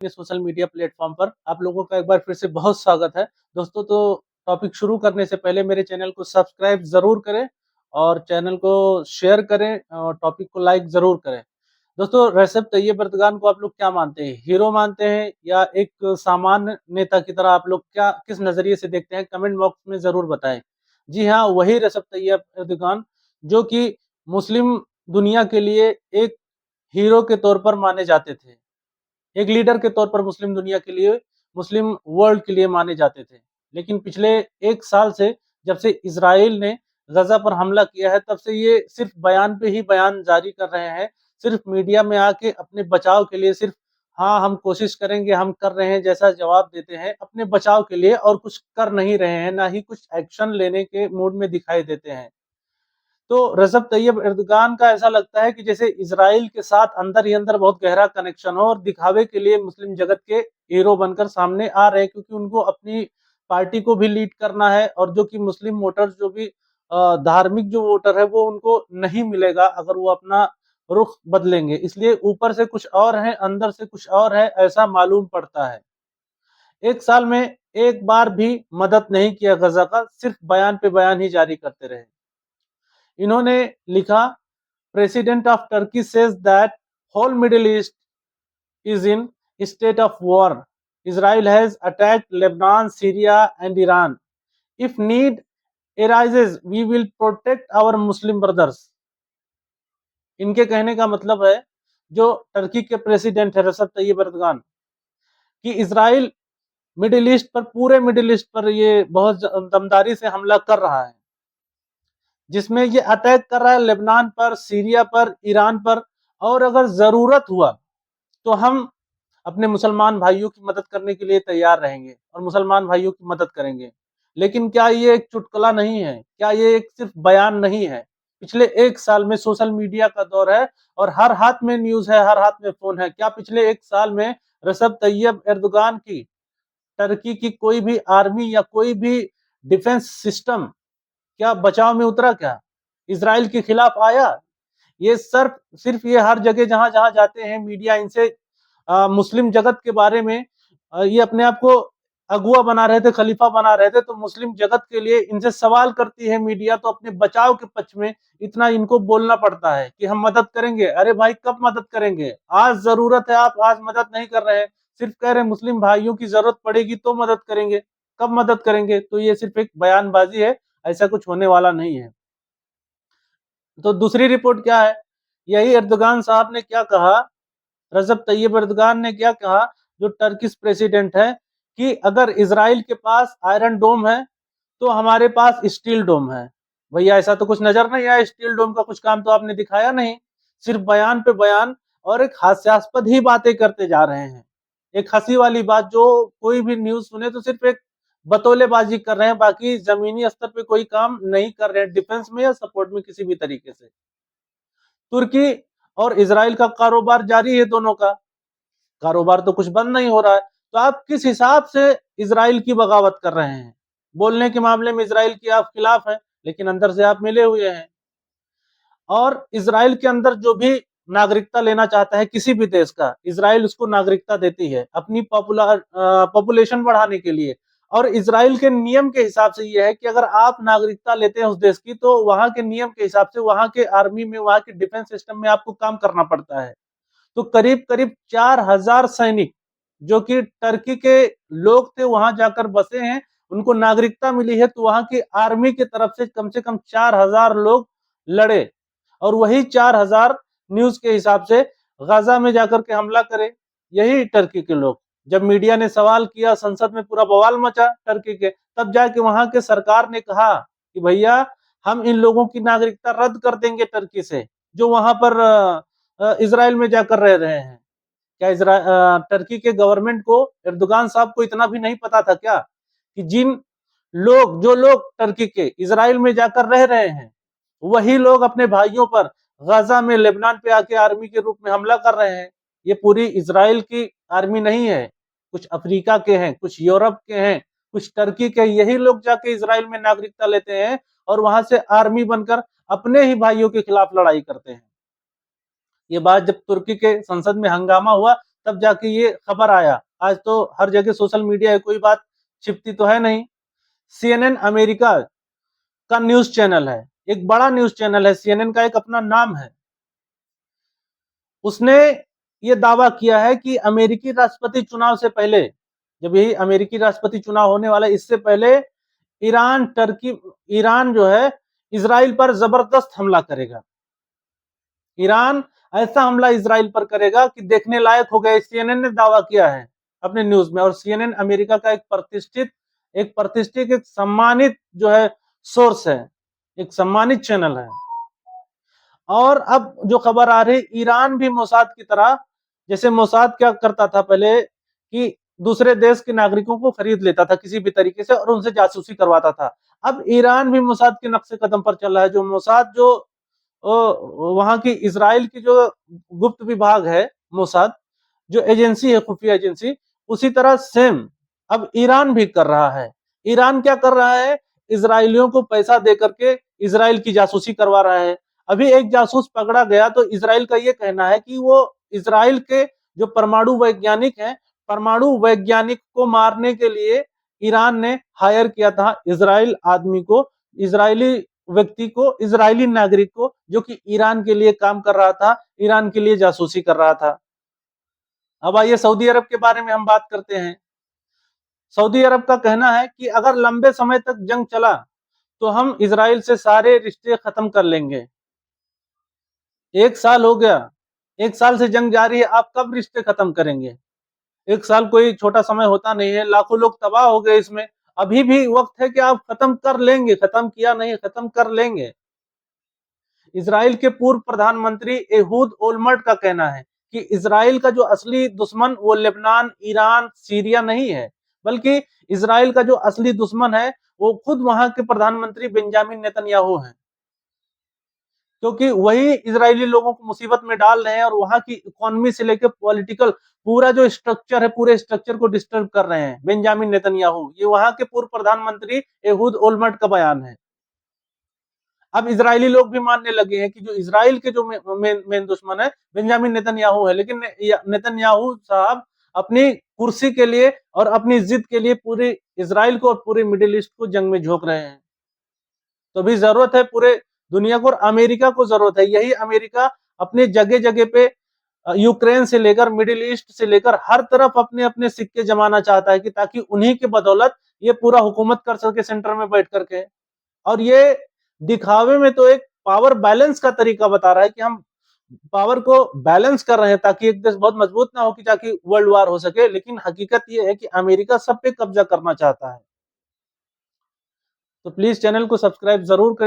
Social media platform पर आप लोगों का एक बार फिर से बहुत स्वागत है दोस्तों। तो टॉपिक शुरू करने से पहले मेरे चैनल को सब्सक्राइब जरूर करें और चैनल को शेयर करें और टॉपिक को लाइक जरूर करें। दोस्तों, रेसिप तैयब एर्दोगान को आप लोग क्या मानते हैं? हीरो मानते हैं या एक सामान्य नेता की तरह आप लोग क्या किस नजरिए से देखते हैं? कमेंट बॉक्स में जरूर बताएं। जी हाँ, वही रेसिप तैयब एर्दोगान जो कि मुस्लिम दुनिया के लिए एक हीरो के तौर पर माने जाते थे, एक लीडर के तौर पर मुस्लिम दुनिया के लिए, मुस्लिम वर्ल्ड के लिए माने जाते थे। लेकिन पिछले एक साल से जब से इजराइल ने गजा पर हमला किया है, तब से ये सिर्फ बयान पे ही बयान जारी कर रहे हैं। सिर्फ मीडिया में आके अपने बचाव के लिए सिर्फ हाँ हम कोशिश करेंगे, हम कर रहे हैं जैसा जवाब देते हैं अपने बचाव के लिए, और कुछ कर नहीं रहे हैं, ना ही कुछ एक्शन लेने के मूड में दिखाई देते हैं। तो रजब तैयब एर्दोगान का ऐसा लगता है कि जैसे इजराइल के साथ अंदर ही अंदर बहुत गहरा कनेक्शन हो और दिखावे के लिए मुस्लिम जगत के हीरो बनकर सामने आ रहे हैं, क्योंकि उनको अपनी पार्टी को भी लीड करना है और जो कि मुस्लिम वोटर जो भी धार्मिक जो वोटर है वो उनको नहीं मिलेगा अगर वो अपना रुख बदलेंगे। इसलिए ऊपर से कुछ और है, अंदर से कुछ और है, ऐसा मालूम पड़ता है। एक साल में एक बार भी मदद नहीं किया गजा का, सिर्फ बयान पे बयान ही जारी करते रहे। इन्होंने लिखा, president of Turkey says that whole Middle East is in state of war. Israel has attacked Lebanon, Syria and Iran. If need arises, we will protect our Muslim brothers. इनके कहने का मतलब है, जो टर्की के प्रेसिडेंट है रजब Tayyip Erdogan, कि Israel middle east पर, पूरे मिडिल ईस्ट पर ये बहुत दमदारी से हमला कर रहा है, जिसमें ये अटैक कर रहा है लेबनान पर, सीरिया पर, ईरान पर, और अगर जरूरत हुआ तो हम अपने मुसलमान भाइयों की मदद करने के लिए तैयार रहेंगे और मुसलमान भाइयों की मदद करेंगे। लेकिन क्या ये एक चुटकुला नहीं है? क्या ये एक सिर्फ बयान नहीं है? पिछले एक साल में सोशल मीडिया का दौर है और हर हाथ में न्यूज है, हर हाथ में फोन है। क्या पिछले एक साल में रजब तैयब एर्दोगान की, टर्की की कोई भी आर्मी या कोई भी डिफेंस सिस्टम क्या बचाव में उतरा? क्या इसराइल के खिलाफ आया? ये सिर्फ सिर्फ ये हर जगह जहां जहां जाते हैं मीडिया इनसे मुस्लिम जगत के बारे में ये अपने आप को अगुआ बना रहे थे, खलीफा बना रहे थे, तो मुस्लिम जगत के लिए इनसे सवाल करती है मीडिया, तो अपने बचाव के पक्ष में इतना इनको बोलना पड़ता है कि हम मदद करेंगे। अरे भाई, कब मदद करेंगे? आज जरूरत है, आप आज मदद नहीं कर रहे हैं, सिर्फ कह रहे हैं मुस्लिम भाइयों की जरूरत पड़ेगी तो मदद करेंगे। कब मदद करेंगे? तो ये सिर्फ एक बयानबाजी है, ऐसा कुछ होने वाला नहीं है। तो दूसरी रिपोर्ट क्या है? यही एर्दोगान साहब ने क्या कहा, रजब तैयब एर्दोगान ने क्या कहा, जो टर्किश प्रेसिडेंट है, कि अगर इसराइल के पास आयरन डोम है तो हमारे पास स्टील डोम है। भैया, ऐसा तो कुछ नजर नहीं आया, स्टील डोम का कुछ काम तो आपने दिखाया नहीं, सिर्फ बयान पे बयान और एक हास्यास्पद ही बातें करते जा रहे हैं। एक हंसी वाली बात, जो कोई भी न्यूज सुने तो सिर्फ एक बतौलेबाजी कर रहे हैं, बाकी जमीनी स्तर पे कोई काम नहीं कर रहे हैं डिफेंस में या सपोर्ट में किसी भी तरीके से। तुर्की और इसराइल का कारोबार जारी है, दोनों का कारोबार तो कुछ बंद नहीं हो रहा है। तो आप किस हिसाब से इसराइल की बगावत कर रहे हैं? बोलने के मामले में इसराइल के आप खिलाफ हैं, लेकिन अंदर से आप मिले हुए हैं। और इसराइल के अंदर जो भी नागरिकता लेना चाहता है किसी भी देश का, इसराइल उसको नागरिकता देती है अपनी पॉपुलेशन बढ़ाने के लिए। और इसराइल के नियम के हिसाब से यह है कि अगर आप नागरिकता लेते हैं उस देश की, तो वहां के नियम के हिसाब से वहां के आर्मी में, वहां के डिफेंस सिस्टम में आपको काम करना पड़ता है। तो करीब करीब 4,000 सैनिक जो कि टर्की के लोग थे, वहां जाकर बसे हैं, उनको नागरिकता मिली है, तो वहां की आर्मी की तरफ से कम 4,000 लोग लड़े, और वही 4,000 न्यूज के हिसाब से गाजा में जाकर के हमला करे, यही टर्की के लोग। जब मीडिया ने सवाल किया, संसद में पूरा बवाल मचा टर्की के, तब जाके वहां के सरकार ने कहा कि भैया, हम इन लोगों की नागरिकता रद्द कर देंगे टर्की से, जो वहां पर इसराइल में जाकर रह रहे हैं। क्या टर्की के गवर्नमेंट को, एर्दोगान साहब को इतना भी नहीं पता था क्या कि जो लोग टर्की के इसराइल में जाकर रह रहे हैं, वही लोग अपने भाइयों पर गाजा में, लेबनान पे आके आर्मी के रूप में हमला कर रहे हैं? ये पूरी इसराइल की आर्मी नहीं है, कुछ अफ्रीका के हैं, कुछ यूरोप के हैं, कुछ टर्की के, यही लोग जाके इसराइल में नागरिकता लेते हैं और वहां से आर्मी बनकर अपने ही भाइयों के खिलाफ लड़ाई करते हैं। ये बात जब तुर्की के संसद में हंगामा हुआ, तब जाके ये खबर आया। आज तो हर जगह सोशल मीडिया है, कोई बात छिपती तो है नहीं। CNN अमेरिका का न्यूज चैनल है, एक बड़ा न्यूज चैनल है, CNN का एक अपना नाम है। उसने ये दावा किया है कि अमेरिकी राष्ट्रपति चुनाव से पहले, जब यही अमेरिकी राष्ट्रपति चुनाव होने वाला है, इससे पहले ईरान जो है इजराइल पर जबरदस्त हमला करेगा। ईरान ऐसा हमला इजराइल पर करेगा कि देखने लायक हो गया। CNN ने दावा किया है अपने न्यूज में, और CNN अमेरिका का एक प्रतिष्ठित एक सम्मानित जो है सोर्स है, एक सम्मानित चैनल है। और अब जो खबर आ रही, ईरान भी मोसाद की तरह, जैसे मोसाद क्या करता था पहले कि दूसरे देश के नागरिकों को खरीद लेता था किसी भी तरीके से और उनसे जासूसी करवाता था। अब ईरान भी मोसाद के नक्शे कदम पर चल रहा है। जो मोसाद जो वहां की इजराइल की जो गुप्त विभाग है, मोसाद जो एजेंसी है, खुफिया एजेंसी, उसी तरह सेम अब ईरान भी कर रहा है। ईरान क्या कर रहा है, इजरायलियों को पैसा दे करके इजराइल की जासूसी करवा रहा है। अभी एक जासूस पकड़ा गया तो इजराइल का ये कहना है कि वो इजराइल के जो परमाणु वैज्ञानिक हैं, परमाणु वैज्ञानिक को मारने के लिए ईरान ने हायर किया था इजराइल आदमी को, इजरायली व्यक्ति को, इजरायली नागरिक को, जो कि ईरान के लिए काम कर रहा था, ईरान के लिए जासूसी कर रहा था। अब आइए सऊदी अरब के बारे में हम बात करते हैं। सऊदी अरब का कहना है कि अगर लंबे समय तक जंग चला तो हम इजराइल से सारे रिश्ते खत्म कर लेंगे। 1 साल हो गया, 1 साल से जंग जारी है, आप कब रिश्ते खत्म करेंगे? 1 साल कोई छोटा समय होता नहीं है, लाखों लोग तबाह हो गए इसमें। अभी भी वक्त है कि आप खत्म कर लेंगे, खत्म किया नहीं, खत्म कर लेंगे। इजराइल के पूर्व प्रधानमंत्री एहूद ओलमर्ट का कहना है कि इजराइल का जो असली दुश्मन वो लेबनान, ईरान, सीरिया नहीं है, बल्कि इजराइल का जो असली दुश्मन है वो खुद वहां के प्रधानमंत्री बेंजामिन नेतन्याहू हैं, क्योंकि वही इजरायली लोगों को मुसीबत में डाल रहे हैं और वहां की इकोनॉमी से लेकर पॉलिटिकल पूरा जो स्ट्रक्चर है, पूरे स्ट्रक्चर को डिस्टर्ब कर रहे हैं बेंजामिन नेतन्याहू। ये वहां के पूर्व प्रधानमंत्री एहूद ओलमर्ट का बयान है। अब इजरायली लोग भी मानने लगे हैं कि जो इजराइल के जो मेन दुश्मन है बेंजामिन नेतन्याहू है, लेकिन नेतन्याहू साहब अपनी कुर्सी के लिए और अपनी जिद के लिए पूरे इजराइल को और पूरे मिडिल ईस्ट को जंग में झोंक रहे हैं। तो अभी जरूरत है पूरे दुनिया को, और अमेरिका को जरूरत है। यही अमेरिका अपने जगह जगह पे यूक्रेन से लेकर मिडिल ईस्ट से लेकर हर तरफ अपने अपने सिक्के जमाना चाहता है कि ताकि उन्हीं के बदौलत ये पूरा हुकूमत कर सके सेंटर में बैठ करके। और ये दिखावे में तो एक पावर बैलेंस का तरीका बता रहा है कि हम पावर को बैलेंस कर रहे हैं ताकि एक देश बहुत मजबूत ना हो कि ताकि वर्ल्ड वार हो सके, लेकिन हकीकत ये है कि अमेरिका सब पे कब्जा करना चाहता है। तो प्लीज चैनल को सब्सक्राइब जरूर करें।